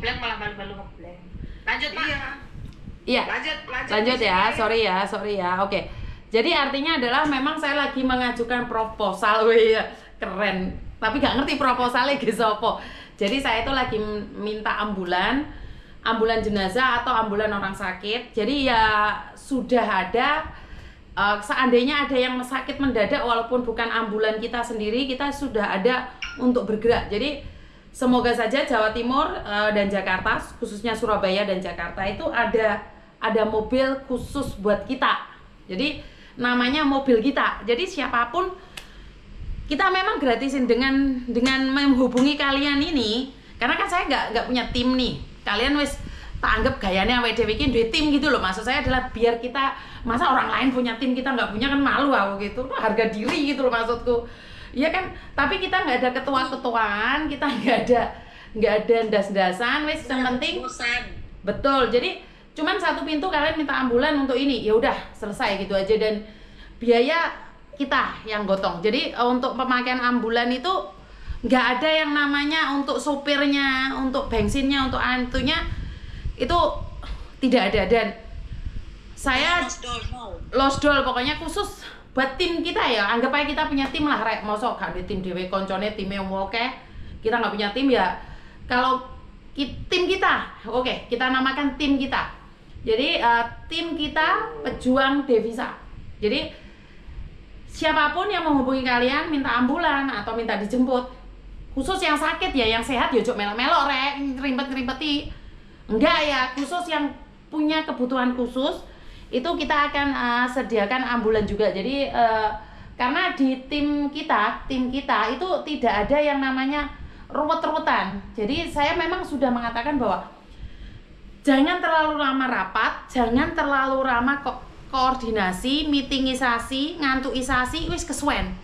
ngeblank malah malu-malu ngeblank. Lanjut Pak. Iya. Lanjut ya, sorry ya. Oke. Jadi artinya adalah memang saya lagi mengajukan proposal, wih keren. Tapi nggak ngerti proposalnya gitu apa. Jadi saya itu lagi minta ambulan jenazah atau ambulan orang sakit. Jadi ya sudah ada. Seandainya ada yang sakit mendadak walaupun bukan ambulan kita sendiri, kita sudah ada untuk bergerak. Jadi semoga saja Jawa Timur dan Jakarta, khususnya Surabaya dan Jakarta itu ada mobil khusus buat kita. Jadi namanya mobil kita. Jadi siapapun kita memang gratisin dengan menghubungi kalian ini, karena kan saya nggak punya tim nih. Kalian wis tak anggap gayanya WD bikin duit tim gitu loh. Maksud saya adalah biar kita, masa orang lain punya tim kita nggak punya, kan malu aku gitu. Harga diri gitu loh maksudku. Iya kan, tapi kita nggak ada ketua-ketuaan, kita nggak ada das-dasan, wes yang penting betul. Jadi cuman satu pintu kalian minta ambulan untuk ini, ya udah selesai gitu aja, dan biaya kita yang gotong. Jadi untuk pemakaian ambulan itu nggak ada yang namanya untuk sopirnya, untuk bensinnya, untuk antunya itu tidak ada. Dan saya lost doll pokoknya khusus buat tim kita ya. Anggap aja kita punya tim lah, rek. Mosok gak ada tim dhewe koncone time oke. Kita nggak punya tim ya. Kalau tim kita, oke, kita namakan tim kita. Jadi tim kita pejuang devisa. Jadi siapapun yang menghubungi kalian minta ambulan atau minta dijemput, khusus yang sakit ya, yang sehat ya jok melok-melok rek, ngerimpet-ngerimpeti. Enggak ya, khusus yang punya kebutuhan khusus itu kita akan sediakan ambulan juga. Jadi karena di tim kita itu tidak ada yang namanya ruwet-ruwetan. Jadi saya memang sudah mengatakan bahwa jangan terlalu lama rapat, jangan terlalu lama koordinasi, meetingisasi, ngantukisasi, wis kesuwen.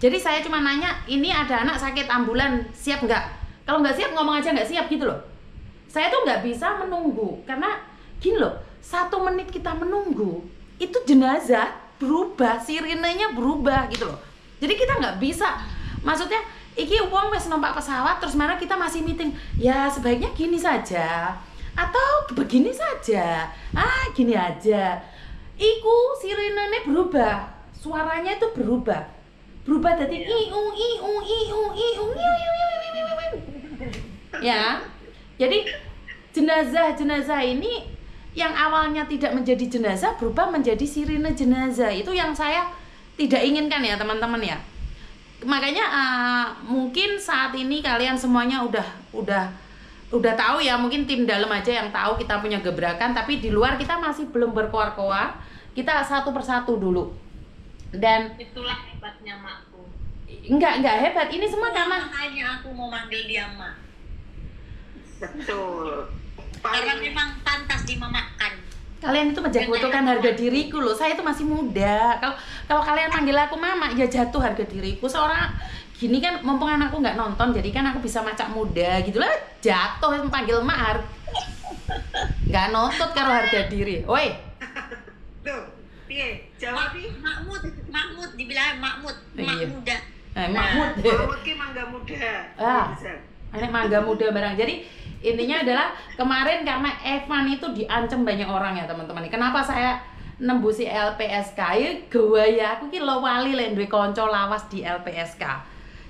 Jadi saya cuma nanya, ini ada anak sakit ambulan, siap nggak? Kalau nggak siap ngomong aja nggak siap gitu loh. Saya tuh nggak bisa menunggu, karena gini loh, 1 menit kita menunggu itu jenazah berubah, sirenenya berubah gitu loh. Jadi kita nggak bisa, maksudnya iki uang wes numpak pesawat terus mana kita masih meeting, ya sebaiknya gini saja atau begini saja, gini aja. Iku sirenenya berubah, suaranya itu berubah dari ya. Jadi jenazah ini yang awalnya tidak menjadi jenazah berubah menjadi sirine jenazah. Itu yang saya tidak inginkan ya teman-teman ya. Makanya mungkin saat ini kalian semuanya udah tahu ya, mungkin tim dalam aja yang tahu kita punya gebrakan, tapi di luar kita masih belum berkoar-koar. Kita satu persatu dulu. Dan itulah hebatnya makku. Enggak hebat. Ini semua karena hanya aku mau manggil dia mak. Betul. Karena memang pantas dimamakan. Kalian itu menjatuhkan harga diriku loh. Saya itu masih muda. Kalau kalian manggil aku mama, ya jatuh harga diriku. Seorang gini kan, mumpung anakku nggak nonton, jadi kan aku bisa macak muda gitulah, jatuh panggil mak. Nggak nonton karo harga diri. Woi. Tuh, piye? Jawab pi. Makmud dibilang Makmud, mak muda. Makmud. Makmud ki mangga muda. Anak mangga muda barang. Jadi intinya adalah kemarin karena Evan itu diancam banyak orang ya teman-teman. Kenapa saya nembusi LPSK? Ya gaya aku ki lo wali le duwe kanca lawas di LPSK.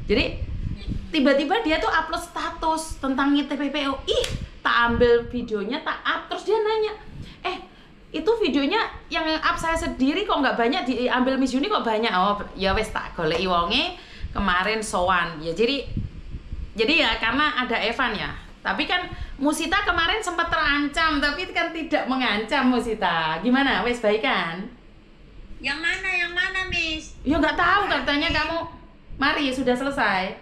Jadi tiba-tiba dia tuh upload status tentang ITPPO. Ih, tak ambil videonya, tak up, terus dia nanya, itu videonya yang up saya sendiri kok nggak banyak, diambil Miss Yuni kok banyak. Oh ya wes, tak goleki wonge kemarin sowan ya. Jadi ya karena ada Evan ya. Tapi kan Musita kemarin sempat terancam, tapi kan tidak mengancam Musita. Gimana? Wes baik kan? Yang mana Miss? Ya nggak tahu, katanya kamu. Mari sudah selesai.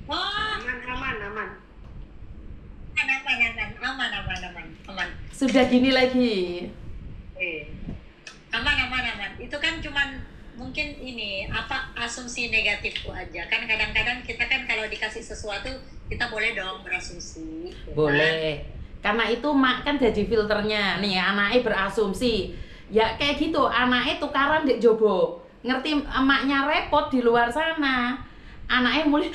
Wah, aman. Aman. Sudah gini lagi. Aman. Itu kan cuman mungkin ini asumsi negatifku aja. Kan kadang-kadang kita kan kalau dikasih sesuatu kita boleh dong berasumsi. Boleh. Karena itu mak kan jadi filternya. Nih anaknya berasumsi. Ya kayak gitu, anaknya tukaran dek jobo. Ngerti emaknya repot di luar sana. Anaknya mulai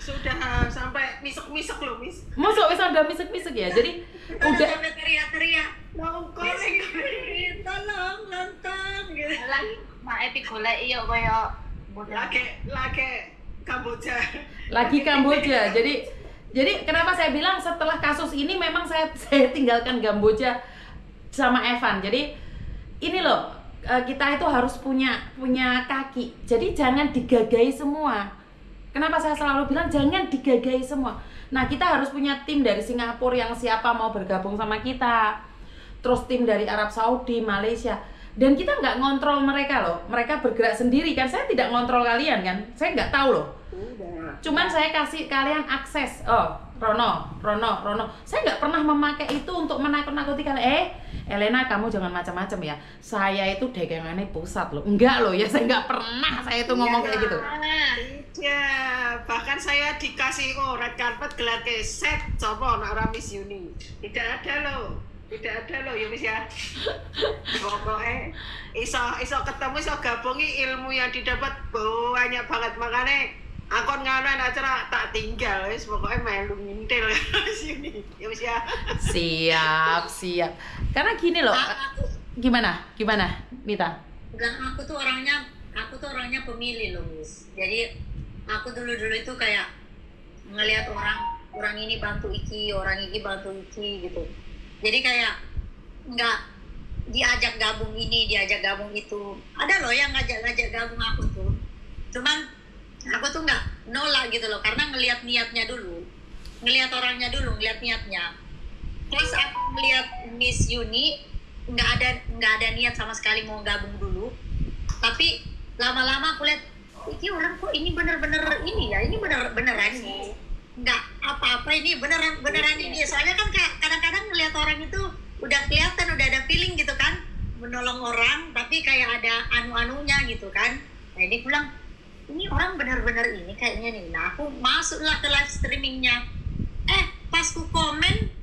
sudah misek-misek loh, Miss. Masuk wis ada misek-misek ya. Jadi udah sampai teriak-teriak. Nongkrong Tolong nonton gitu. Lah, mak epi golek yo kaya lagi Kamboja. lagi Kamboja. Jadi kenapa saya bilang setelah kasus ini memang saya tinggalkan Kamboja sama Evan. Jadi ini loh, kita itu harus punya kaki. Jadi jangan digagai semua. Kenapa saya selalu bilang jangan digagai semua. Nah, kita harus punya tim dari Singapura yang siapa mau bergabung sama kita. Terus tim dari Arab Saudi, Malaysia. Dan kita nggak ngontrol mereka loh. Mereka bergerak sendiri kan. Saya tidak ngontrol kalian kan. Saya nggak tahu loh. Cuman saya kasih kalian akses. Oh, Rono. Saya nggak pernah memakai itu untuk menakut-nakuti kalian. Elena, kamu jangan macam-macam ya. Saya itu dagangannya pusat loh. Enggak loh ya, saya nggak pernah saya itu ngomong kayak gitu. Ya, bahkan saya dikasih red carpet gelar keset coba nak Ramis Yuni. Tidak ada loh ya Miss ya. Pokoknya iso ketemu, iso gabungi ilmu yang didapat banyak banget, makanya aku nganain acara tak tinggal wis pokoknya melu ngintil sini ya Miss ya. Siap. Karena gini loh. Gimana Mita? Enggak, aku tuh orangnya pemilih loh, Miss. Jadi aku dulu itu kayak ngelihat orang ini bantu Iki, orang ini bantu Iki gitu. Jadi kayak nggak diajak gabung ini, diajak gabung itu. Ada loh yang ngajak gabung aku tuh. Cuman aku tuh nggak nolak gitu loh, karena ngelihat niatnya dulu, ngelihat orangnya dulu, ngelihat niatnya. Terus aku ngelihat Miss Yuni nggak ada niat sama sekali mau gabung dulu. Tapi lama-lama aku lihat ini orang kok ini bener-bener ini ya, ini beneran nih, nggak apa-apa ini beneran ini. Soalnya kan kadang-kadang ngelihat orang itu udah kelihatan, udah ada feeling gitu kan, menolong orang tapi kayak ada anu-anunya gitu kan. Nah dia bilang ini orang bener-bener ini kayaknya nih. Nah aku masuklah ke live streamingnya, pas ku komen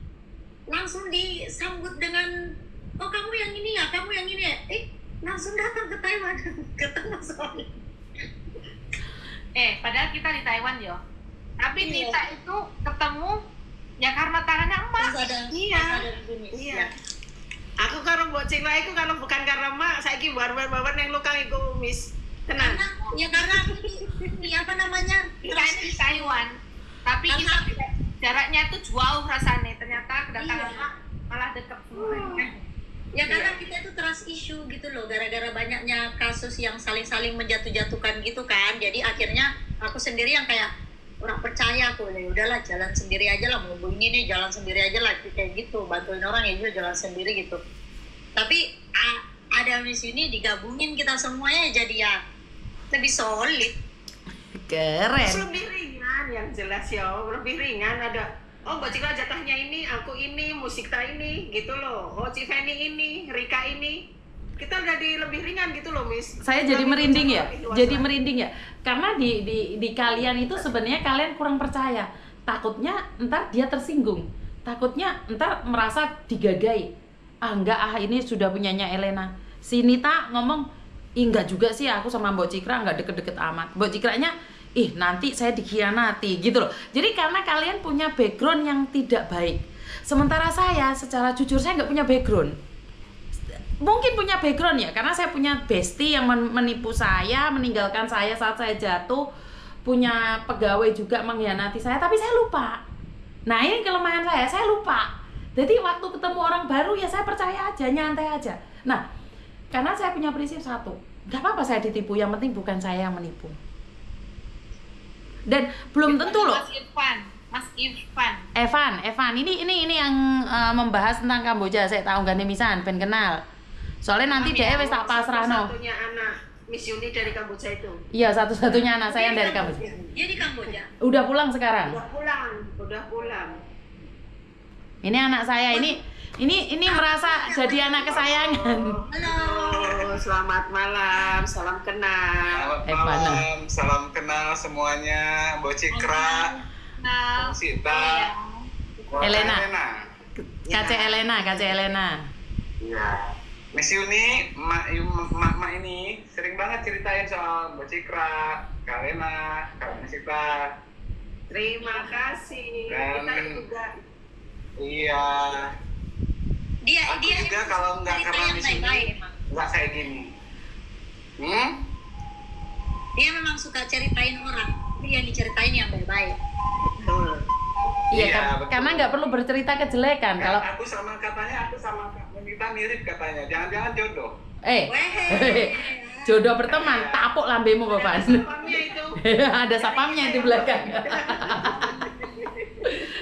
langsung disambut dengan oh kamu yang ini ya, kamu yang ini ya, langsung datang ke Taiwan ketemu soalnya. Padahal kita di Taiwan yo. Tapi Iya. Nita itu ketemu ya karena tangannya emak. Iya. Aku karo mbok Cila iku kalau bukan karena mak saiki war-war yang luka iku Miss. Tenang. Karena ini apa namanya? Kita ini di Taiwan. Tapi kita jaraknya itu jauh rasanya. Ternyata kedatangan Iya. mak malah deket semua. Ya karena kita itu trust issue gitu loh, gara-gara banyaknya kasus yang saling menjatuh-jatuhkan gitu kan. Jadi akhirnya aku sendiri yang kayak orang percaya aku, ya udahlah jalan sendiri aja lah, mau ini nih jalan sendiri aja lah kayak gitu, bantuin orang ya juga jalan sendiri gitu. Tapi ada Miss ini digabungin kita semuanya jadi ya lebih solid. Keren. Lebih ringan yang jelas ya, lebih ringan. Ada oh Mbak Cika jatahnya ini, aku ini, Musikta ini gitu loh. Oh Civeni ini, Rika ini. Kita udah lebih ringan gitu loh Miss. Saya jadi merinding ya. Karena di kalian itu sebenarnya kalian kurang percaya. Takutnya ntar dia tersinggung. Takutnya ntar merasa digagai. Enggak ini sudah punyanya Elena. Si Nita ngomong, enggak juga sih, aku sama Mbok Cikra enggak deket-deket amat. Mbok Cikranya nanti saya dikhianati gitu loh. Jadi karena kalian punya background yang tidak baik. Sementara saya secara jujur saya nggak punya background. Mungkin punya background ya, karena saya punya bestie yang menipu saya, meninggalkan saya saat saya jatuh. Punya pegawai juga mengkhianati saya, tapi saya lupa. Nah ini kelemahan saya lupa. Jadi waktu ketemu orang baru ya saya percaya aja, nyantai aja. Nah karena saya punya prinsip satu, nggak apa-apa saya ditipu, yang penting bukan saya yang menipu. Dan belum tentu loh. Mas Irfan. Evan, ini yang membahas tentang Kamboja. Saya tahu gak misan, ben kenal. Soalnya nanti dia wis tak pasrahno. Satu-satunya anak Miss Yuni dari Kamboja itu. Iya, satu-satunya anak saya yang dari Kamboja. Dia di Kamboja. Udah pulang sekarang. Udah pulang. Ini anak saya, ini merasa jadi anak kesayangan. Halo. Selamat malam, salam kenal. Selamat malam, salam kenal semuanya, Mbok Cikra, Sita, Elena. KC Elena. Iya. Miss Yuni, mak ini sering banget ceritain soal Mbok Cikra, Kak Elena, Kak Sita. Terima kasih. Dan- Kita juga Iya. Dia Aku juga kalau nggak cerita karena yang di sini baik-baik emang. nggak kayak gini. Dia memang suka ceritain orang. Dia yang diceritain yang baik-baik. betul. Iya, Iya, betul. karena nggak perlu bercerita kejelekan. Kalau Aku sama kita mirip katanya. Jangan-jangan jodoh. Weh. jodoh berteman, tapuk lambemu Bapak. Sapamnya itu. Ada sapamnya di belakang.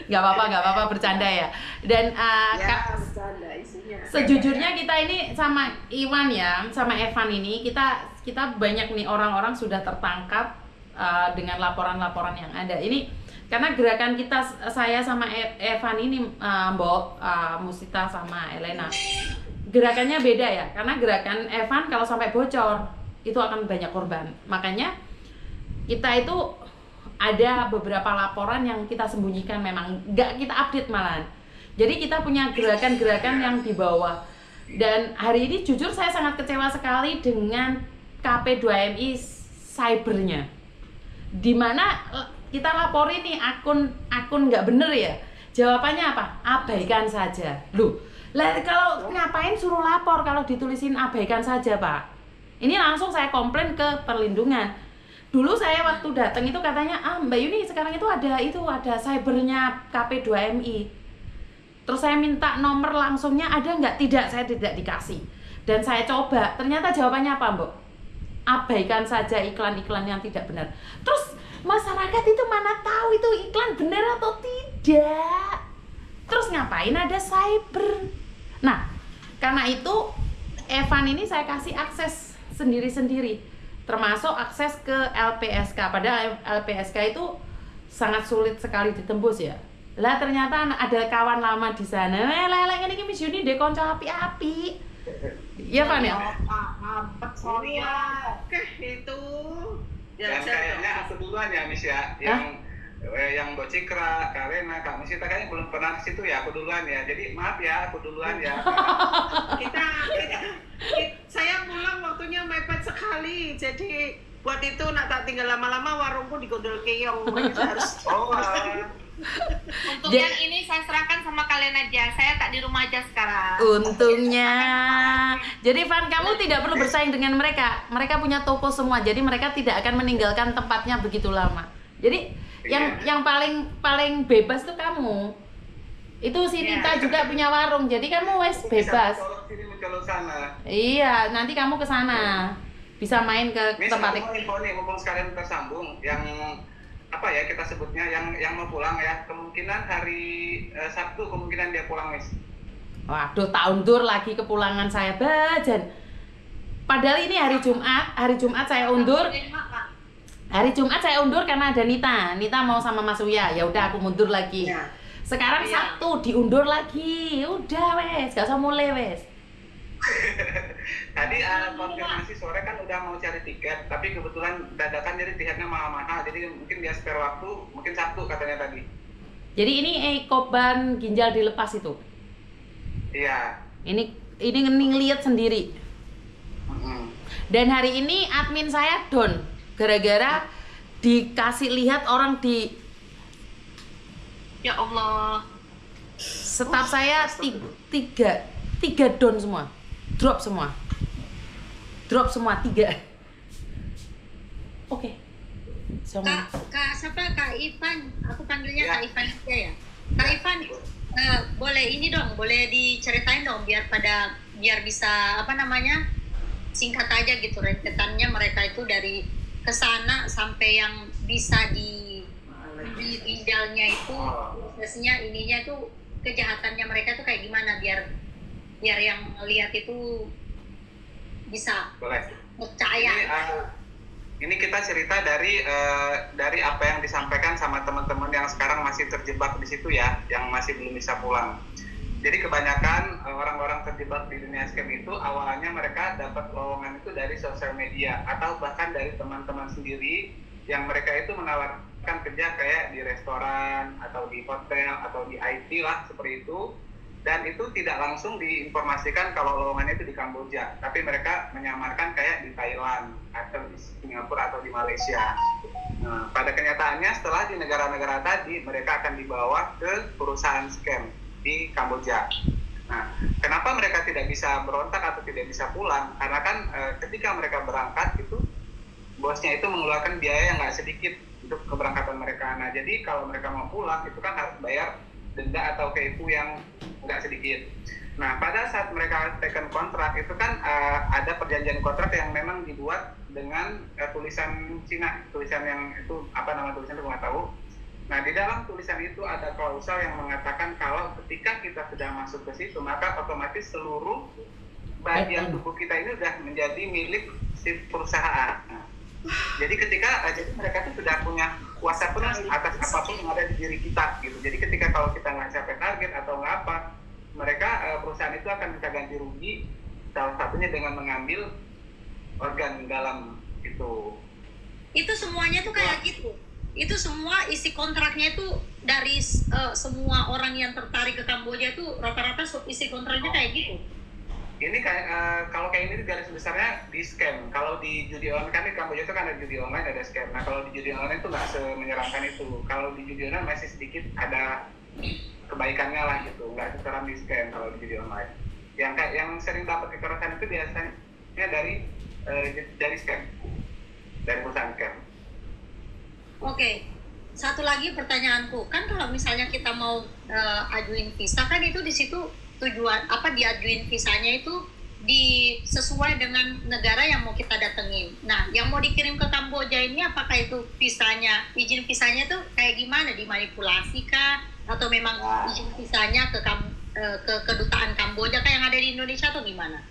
Nggak apa-apa bercanda ya. Dan Ya, bercanda isinya. sejujurnya kita ini sama Iwan ya, sama Evan ini kita banyak nih orang-orang sudah tertangkap dengan laporan-laporan yang ada. Ini karena gerakan kita, saya sama Evan ini, Mbok, Musita sama Elena, gerakannya beda ya. Karena gerakan Evan kalau sampai bocor itu akan banyak korban. Makanya kita itu ada beberapa laporan yang kita sembunyikan, memang nggak kita update malahan. Jadi kita punya gerakan-gerakan yang di bawah. Dan hari ini jujur saya sangat kecewa sekali dengan KP2MI cybernya. Dimana kita laporin nih akun nggak bener ya. Jawabannya apa? Abaikan saja. Loh, lah kalau ngapain suruh lapor kalau ditulisin abaikan saja, Pak? Ini langsung saya komplain ke perlindungan. Dulu saya waktu datang itu katanya, Mbak Yuni sekarang itu ada cybernya KP2MI. Terus saya minta nomor langsungnya, ada nggak? Tidak, saya tidak dikasih. Dan saya coba, ternyata jawabannya apa, Mbak? Abaikan saja iklan-iklan yang tidak benar. Terus masyarakat itu mana tahu itu iklan benar atau tidak? Terus ngapain ada cyber? Nah, karena itu Evan ini saya kasih akses sendiri-sendiri, termasuk akses ke LPSK. Padahal LPSK itu sangat sulit sekali ditembus ya. Lah ternyata ada kawan lama di sana. Lelek ini Miss Yuni deh konco api-api. Iya Van ya? Apa soalnya? Oke, itu. Dan kayaknya aku duluan ya, Miss ya. Yang Mbok Cikra, Kak Lena, Kak Musita kayaknya belum pernah ke situ ya. Aku duluan ya. Jadi maaf ya, aku duluan ya. Saya pulang waktunya mepet sekali. Jadi buat itu nak tak tinggal lama-lama warungku digondol keong. Harus. Untuk yang ini saya serahkan sama kalian aja. Saya tak di rumah aja sekarang. Untungnya. Jadi Van, kamu tidak perlu bersaing dengan mereka. Mereka punya toko semua. Jadi mereka tidak akan meninggalkan tempatnya begitu lama. Jadi yang paling bebas tuh kamu. Itu si Tita juga punya warung. Jadi kamu wes bebas. Mencolok sana. Iya, nanti kamu ke sana. Bisa main ke tempat itu. Info nih, mumpung sekalian tersambung, yang apa ya kita sebutnya, yang mau pulang ya, kemungkinan hari Sabtu kemungkinan dia pulang, Miss. Waduh, tak undur lagi kepulangan saya, Bajan. Padahal ini hari Jumat saya undur. Hari Jumat saya undur karena ada Nita mau sama Mas Uya. Ya udah aku mundur lagi. Sekarang Sabtu diundur lagi. Udah wes, gak usah mulai wes. Tadi konfirmasi sore kan udah mau cari tiket, tapi kebetulan dadakan jadi tiketnya mahal-mahal, jadi mungkin dia spare waktu, mungkin Sabtu katanya tadi. Jadi ini korban ginjal dilepas itu. Iya. Ini ngeliat sendiri. Dan hari ini admin saya down gara-gara dikasih lihat orang di. Ya Allah. Staf saya tiga down semua. Drop semua 3. Oke. Kak siapa? Kak Ivan. Aku panggilnya Kak Ivan aja ya. Kak Ivan, boleh ini dong, boleh diceritain dong biar bisa singkat aja gitu rentetannya mereka itu dari kesana sampai yang bisa di ginjalnya itu prosesnya ininya tuh kejahatannya mereka tuh kayak gimana biar yang lihat itu bisa percaya. Ini kita cerita dari apa yang disampaikan sama teman-teman yang sekarang masih terjebak di situ ya, yang masih belum bisa pulang. Jadi kebanyakan orang-orang terjebak di dunia scam itu awalnya mereka dapat lowongan itu dari sosial media atau bahkan dari teman-teman sendiri yang mereka itu menawarkan kerja kayak di restoran atau di hotel atau di IT lah seperti itu. Dan itu tidak langsung diinformasikan kalau lowongannya itu di Kamboja, tapi mereka menyamarkan kayak di Thailand atau di Singapura atau di Malaysia. Nah, pada kenyataannya setelah di negara-negara tadi mereka akan dibawa ke perusahaan scam di Kamboja. Nah, kenapa mereka tidak bisa berontak atau tidak bisa pulang? Karena kan ketika mereka berangkat itu bosnya itu mengeluarkan biaya yang nggak sedikit untuk keberangkatan mereka. Nah, jadi kalau mereka mau pulang itu kan harus bayar denda atau KIPU yang nggak sedikit. Nah, pada saat mereka taken kontrak itu kan ada perjanjian kontrak yang memang dibuat dengan tulisan Cina, tulisan yang itu apa nama tulisan itu nggak tahu. Nah, di dalam tulisan itu ada klausal yang mengatakan kalau ketika kita sudah masuk ke situ, maka otomatis seluruh bagian tubuh kita ini sudah menjadi milik si perusahaan. Jadi jadi mereka itu sudah punya kuasa penuh atas apapun yang ada di diri kita gitu. Jadi ketika kalau kita nggak capai target atau nggak apa, mereka perusahaan itu akan minta ganti rugi, salah satunya dengan mengambil organ dalam itu. Itu semuanya tuh kayak gitu. Itu semua isi kontraknya itu dari semua orang yang tertarik ke Kamboja itu rata-rata isi kontraknya kayak gitu. Ini kayak kalau kayak ini garis besarnya di scam. Kalau di judi online kan di Kamboja itu kan ada judi online, ada scam. Nah, kalau di judi online itu nggak semenyeramkan itu. Kalau di judi online masih sedikit ada kebaikannya lah gitu, nggak sekarang di scam kalau di judi online. Yang sering dapat kekerasan itu biasanya dari scam, dari perusahaan scam. Oke, satu lagi pertanyaanku, kan kalau misalnya kita mau ajuin visa kan itu di situ tujuan apa diajuin visanya itu sesuai dengan negara yang mau kita datengin. Nah, yang mau dikirim ke Kamboja ini apakah itu visanya, izin visanya tuh kayak gimana, dimanipulasi kah atau memang izin visanya ke kedutaan Kamboja kayak yang ada di Indonesia atau gimana?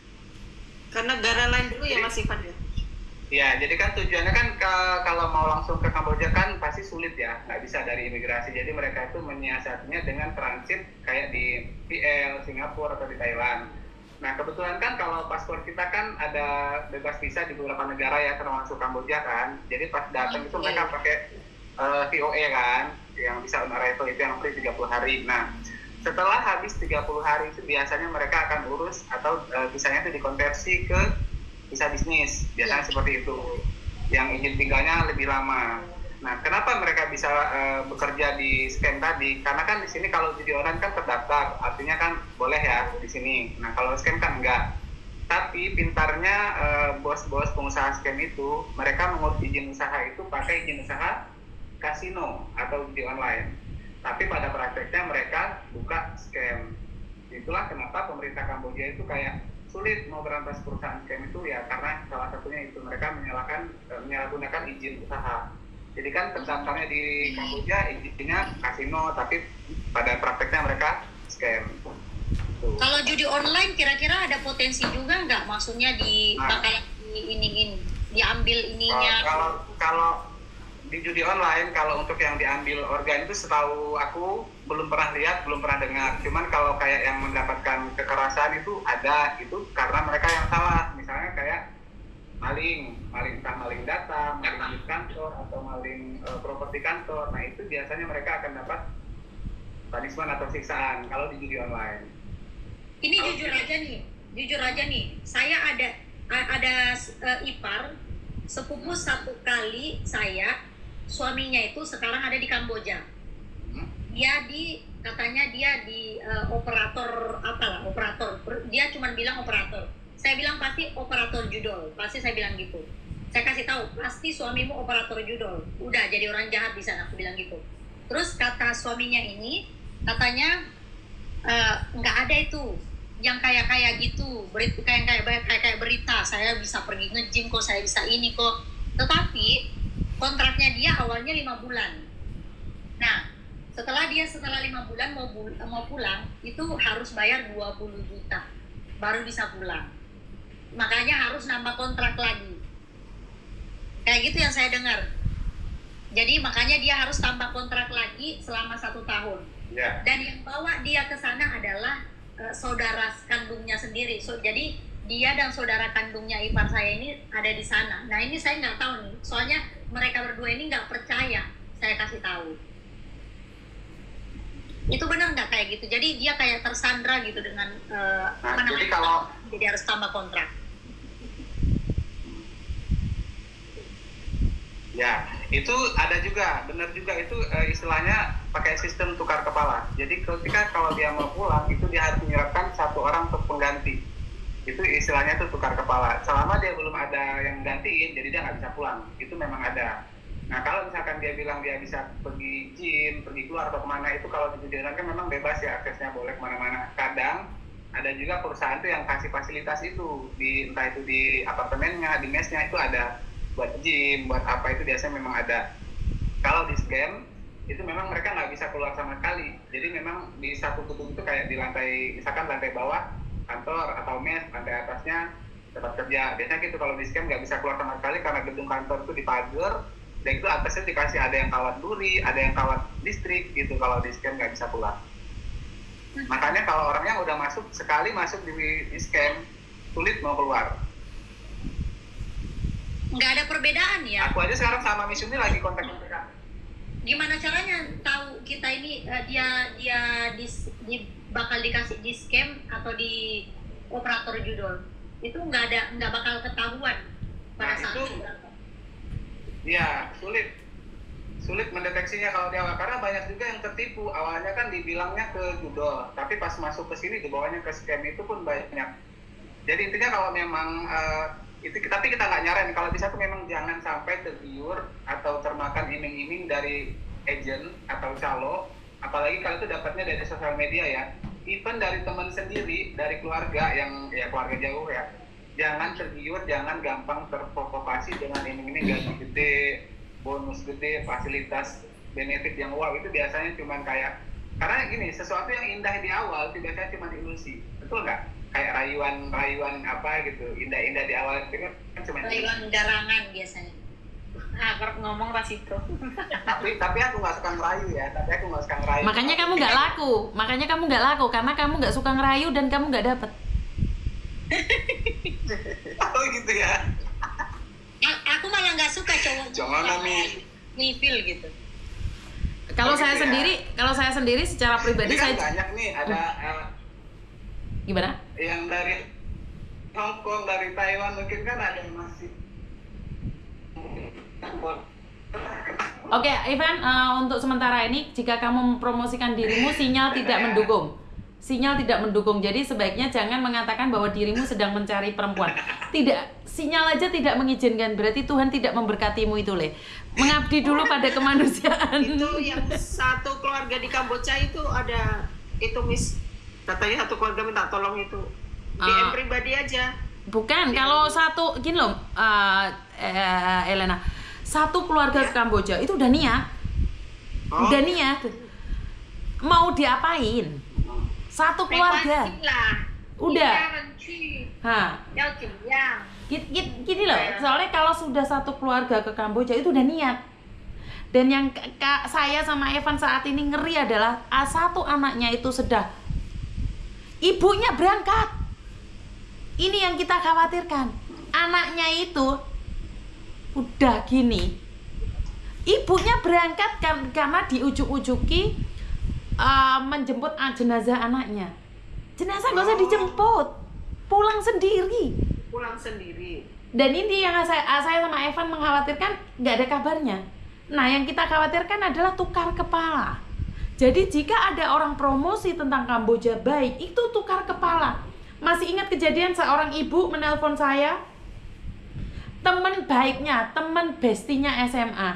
Karena negara lain dulu ya Mas Ivan ya. Ya, jadi kan tujuannya kan kalau mau langsung ke Kamboja kan pasti sulit ya, nggak bisa dari imigrasi. Jadi mereka itu menyiasatinya dengan transit kayak di PL, Singapura atau di Thailand. Nah, kebetulan kan kalau paspor kita kan ada bebas visa di beberapa negara ya, termasuk Kamboja kan. Jadi pas datang itu mereka pakai VOE kan, yang bisa on arrival itu yang free 30 hari. Nah, setelah habis 30 hari itu biasanya mereka akan urus atau visanya itu dikonversi ke visa bisnis, biasanya seperti itu, yang izin tinggalnya lebih lama. Nah, kenapa mereka bisa bekerja di scam tadi? Karena kan di sini kalau judi online kan terdaftar, artinya kan boleh ya di sini. Nah, kalau scam kan enggak. Tapi pintarnya bos-bos pengusaha scam itu, mereka mengurus izin usaha itu pakai izin usaha kasino atau judi online. Tapi pada prakteknya mereka buka scam. Itulah kenapa pemerintah Kamboja itu kayak sulit mau berantas perusahaan scam itu ya, karena salah satunya itu mereka menyalahgunakan izin usaha. Jadi kan terdaftarnya di Kamboja izinnya kasino, tapi pada prakteknya mereka scam. Kalau judi online kira-kira ada potensi juga nggak? Maksudnya bakal diambil ininya. Kalau di judi online, kalau untuk yang diambil organ itu setahu aku belum pernah lihat, belum pernah dengar. Cuman kalau kayak yang mendapatkan kekerasan itu ada, itu karena mereka yang salah. Misalnya kayak maling entah maling data, maling di kantor atau maling properti kantor. Nah, itu biasanya mereka akan dapat punishment atau siksaan kalau di judi online. Ini jujur aja nih, saya ada ipar sepupu satu kali saya, suaminya itu sekarang ada di Kamboja. Katanya dia di operator dia cuma bilang operator. Saya bilang pasti operator judol, pasti saya bilang gitu. Saya kasih tahu, pasti suamimu operator judol, udah jadi orang jahat di sana, aku bilang gitu. Terus kata suaminya ini, katanya nggak ada itu yang kayak gitu, kayak berita, saya bisa pergi nge-gym kok, saya bisa ini kok. Tetapi kontraknya dia awalnya 5 bulan. Nah, setelah 5 bulan mau pulang, itu harus bayar 20 juta baru bisa pulang. Makanya harus nambah kontrak lagi. Kayak gitu yang saya dengar. Jadi makanya dia harus tambah kontrak lagi selama 1 tahun. Yeah. Dan yang bawa dia ke sana adalah saudara kandungnya sendiri. Jadi dia dan saudara kandungnya ipar saya ini ada di sana. Nah, ini saya nggak tahu nih. Soalnya mereka berdua ini nggak percaya. Saya kasih tahu. Itu benar nggak kayak gitu? Jadi dia kayak tersandra gitu dengan jadi harus tambah kontrak. Ya, itu ada juga, benar juga itu istilahnya pakai sistem tukar kepala. Jadi ketika kalau dia mau pulang itu dia harus menyerahkan satu orang untuk pengganti. Itu istilahnya tuh tukar kepala. Selama dia belum ada yang gantiin, jadi dia nggak bisa pulang. Itu memang ada. Nah kalau misalkan dia bilang dia bisa pergi gym, pergi keluar atau kemana, itu kalau dijalankan memang bebas ya, aksesnya boleh kemana-mana. Kadang ada juga perusahaan tuh yang kasih fasilitas itu, entah itu di apartemennya, di mesnya itu ada buat gym, buat apa itu biasanya memang ada. Kalau di scam itu memang mereka nggak bisa keluar sama sekali. Jadi memang di satu gedung itu kayak di lantai, misalkan lantai bawah kantor atau mes, lantai atasnya tempat kerja. Biasanya gitu kalau di scam nggak bisa keluar sama sekali karena gedung kantor itu dipagar. Dan itu atasnya dikasih ada yang kawat duri, ada yang kawat listrik gitu. Kalau di scam nggak bisa keluar. Makanya kalau orangnya udah sekali masuk di scam, sulit mau keluar. Nggak ada perbedaan ya? Aku aja sekarang sama Miss Yuni lagi kontak mereka. Gimana caranya tahu kita ini dia bakal dikasih di scam atau di operator judul? Itu nggak bakal ketahuan pada saat itu. Iya, sulit mendeteksinya kalau di awal karena banyak juga yang tertipu. Awalnya kan dibilangnya ke judul, tapi pas masuk ke sini dibawanya ke scam itu pun banyak. Jadi intinya kalau memang itu, tapi kita nggak nyaran kalau bisa tuh memang jangan sampai tergiur atau termakan iming-iming dari agent atau calo, apalagi kalau itu dapatnya dari sosial media ya, even dari teman sendiri, dari keluarga yang ya keluarga jauh ya, jangan tergiur, jangan gampang terprovokasi dengan iming-iming gaji gede, bonus gede, fasilitas benefit yang wow. Itu biasanya cuma kayak, karena gini, sesuatu yang indah di awal itu biasanya cuma ilusi, betul nggak? Kayak rayuan apa gitu, indah-indah di awal itu kan cuma rayuan garangan biasanya. Nah, kerap ngomong pas itu. tapi aku nggak suka ngerayu ya, Makanya kamu nggak laku, karena kamu nggak suka ngerayu dan kamu nggak dapet. Oh gitu ya. Aku malah nggak suka cowok ngipil gitu. Kalau saya sendiri secara pribadi kan saya banyak nih ada gimana? Yang dari Hong Kong, dari Taiwan mungkin kan ada yang masih. Oke, Ivan, untuk sementara ini jika kamu mempromosikan dirimu sinyal tidak mendukung. Jadi sebaiknya jangan mengatakan bahwa dirimu sedang mencari perempuan. Tidak, sinyal aja tidak mengizinkan. Berarti Tuhan tidak memberkatimu itu, Le. Mengabdi dulu pada kemanusiaan. Itu yang satu keluarga di Kamboja itu ada itu Miss, katanya satu keluarga minta tolong itu. DM pribadi aja. Bukan, kalau satu gini loh, Elena. Satu keluarga ke Kamboja itu udah niat. Udah niat. Mau diapain? Satu keluarga. Udah. Gini loh, soalnya kalau sudah satu keluarga ke Kamboja itu udah niat. Dan yang saya sama Evan saat ini ngeri adalah satu anaknya itu sudah ibunya berangkat. Ini yang kita khawatirkan. Anaknya itu udah gini, ibunya berangkat karena diujuk-ujuki menjemput jenazah anaknya. Jenazah nggak usah dijemput, pulang sendiri. Dan ini yang saya sama Evan mengkhawatirkan, nggak ada kabarnya. Nah, yang kita khawatirkan adalah tukar kepala. Jadi jika ada orang promosi tentang Kamboja baik, itu tukar kepala. Masih ingat kejadian seorang ibu menelpon saya, teman baiknya, teman bestinya SMA.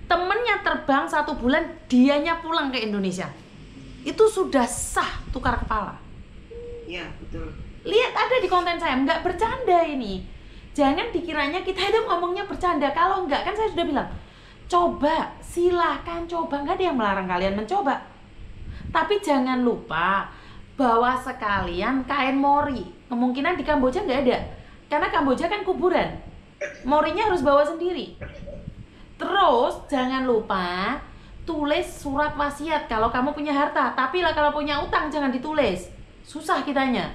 Temennya terbang 1 bulan, dianya pulang ke Indonesia. Itu sudah sah tukar kepala. Iya, betul. Lihat ada di konten saya, nggak bercanda ini. Jangan dikiranya kita itu ngomongnya bercanda. Kalau enggak, kan saya sudah bilang, coba, silahkan coba. Nggak ada yang melarang kalian mencoba. Tapi jangan lupa, bawa sekalian kain mori. Kemungkinan di Kamboja nggak ada. Karena Kamboja kan kuburan. Morinya harus bawa sendiri. Terus, jangan lupa, tulis surat wasiat kalau kamu punya harta. Tapi lah kalau punya utang, jangan ditulis. Susah kitanya.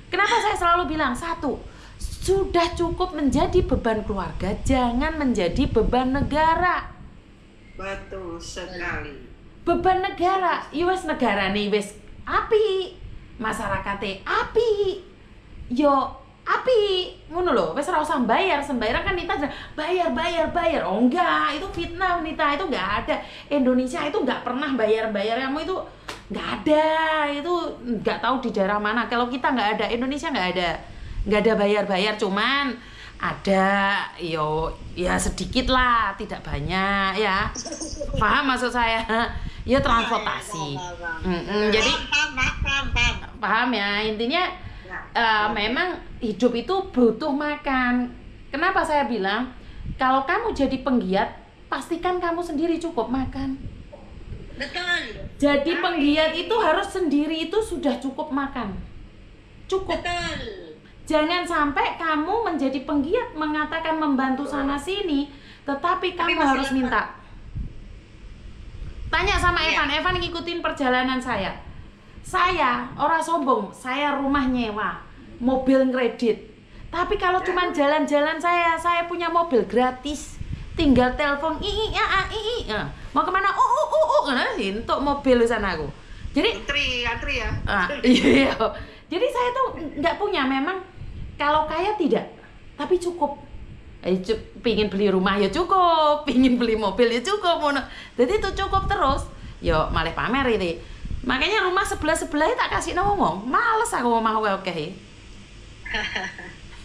Kenapa saya selalu bilang, satu, sudah cukup menjadi beban keluarga, jangan menjadi beban negara. Betul sekali. Beban negara, wes negara nih wes api, masyarakatnya api. Yo api ngono lho, wis ora usah bayar. Sembarang kan Nita bayar. Oh enggak, itu fitnah Nita, itu enggak ada. Indonesia itu enggak pernah bayar. Kamu itu enggak ada. Itu enggak tahu di daerah mana. Kalau kita enggak ada, Indonesia enggak ada. Enggak ada bayar, cuman ada ya sedikit lah, tidak banyak ya. Paham maksud saya? Ya transportasi. Jadi paham ya, intinya memang hidup itu butuh makan. Kenapa saya bilang kalau kamu jadi penggiat, pastikan kamu sendiri cukup makan. Betul. Jadi penggiat itu harus sendiri itu sudah cukup makan. Cukup. Betul. Jangan sampai kamu menjadi penggiat mengatakan membantu sana sini, tetapi kamu masih harus lapar. minta. Tanya sama Iya. Evan ngikutin perjalanan saya. Saya orang sombong, saya rumah nyewa, mobil kredit. Tapi kalau cuman jalan-jalan saya punya mobil gratis. Tinggal telepon ii. Mau kemana? Untuk mobil di sana aku. Jadi Antri ya. iya. Jadi saya tuh nggak punya, memang kalau kaya tidak, tapi cukup. Pingin beli rumah ya cukup, pingin beli mobil ya cukup. Jadi itu cukup terus. Yo malah pamer ini. Makanya rumah sebelah tak kasih ngomong. Males aku ngomong oke.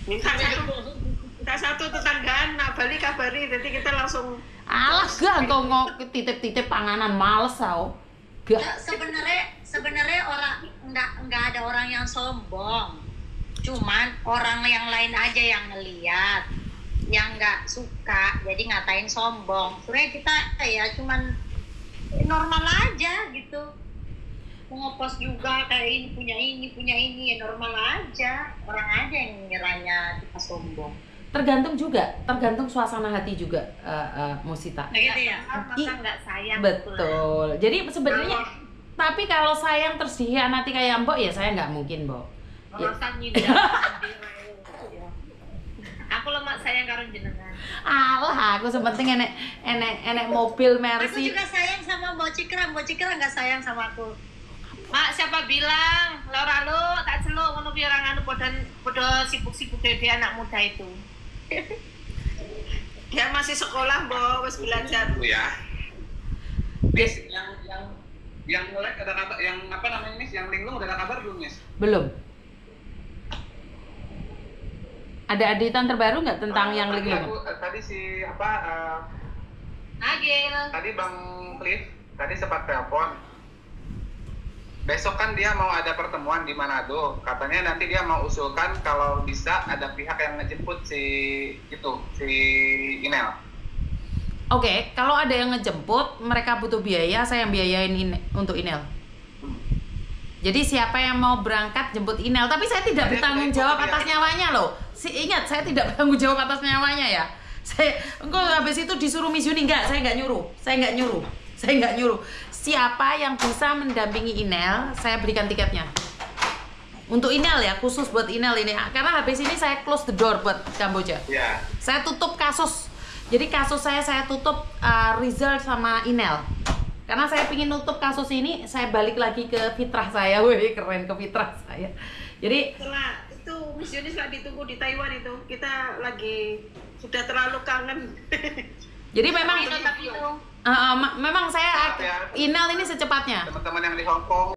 Minta satu tetanggaan, nak balik kabari, jadi kita langsung. Alah gak kok titip panganan, males aku. Gak. Sebenarnya orang nggak ada orang yang sombong, cuman orang yang lain aja yang ngeliat, yang nggak suka jadi ngatain sombong. Sebenarnya kita ya cuman normal aja gitu, mau ngepost juga kayak ini punya ini ya normal aja. Orang aja yang ngiranya kita sombong. Tergantung suasana hati juga, Musita. Gitu ya. Masa nggak sayang. Betul. Jadi sebenarnya tapi kalau sayang terus dihianati kayak Mbok ya saya nggak mungkin, Mbok. Ya. Rasa nyindir. Aku lemak sayang karo jenengan. Alah, aku sepenting enek mobil Aku Mercy. juga sayang sama Mbok Cikra nggak sayang sama aku. Mak, siapa bilang Laura lu tak celuk ngono piye orang anu podo sibuk-sibuk dhewe anak muda itu. Dia masih sekolah, Mbok, wis belajar. Dulu ya. Miss, yang mulai ada kabar, yang apa namanya Miss, yang linglung udah ada kabar belum Miss? Belum. Ada editan terbaru nggak tentang yang tadi linglung? tadi si Agil. tadi Bang Cliff tadi sempat telepon. Besok kan dia mau ada pertemuan di Manado. Katanya nanti dia mau usulkan kalau bisa ada pihak yang ngejemput si Inel. Oke, kalau ada yang ngejemput, mereka butuh biaya, saya yang biayain untuk Inel. Jadi siapa yang mau berangkat jemput Inel, tapi saya tidak bertanggung jawab atas nyawanya loh. Ingat, saya tidak bertanggung jawab atas nyawanya ya. Engkau habis itu disuruh Miss Yuni, enggak, saya nggak nyuruh. Siapa yang bisa mendampingi Inel, saya berikan tiketnya. Untuk Inel ya, khusus buat Inel ini. Karena habis ini saya close the door buat Kamboja. Iya. Saya tutup kasus. Jadi kasus saya tutup Rizal sama Inel. Karena saya ingin nutup kasus ini, saya balik lagi ke fitrah saya. Wih, keren, ke fitrah saya. Jadi Setelah itu Miss Yuni setelah ditunggu di Taiwan itu, kita lagi sudah terlalu kangen. jadi memang Tapi itu memang saya Maaf ya. Inel ini secepatnya. Teman-teman yang di Hong Kong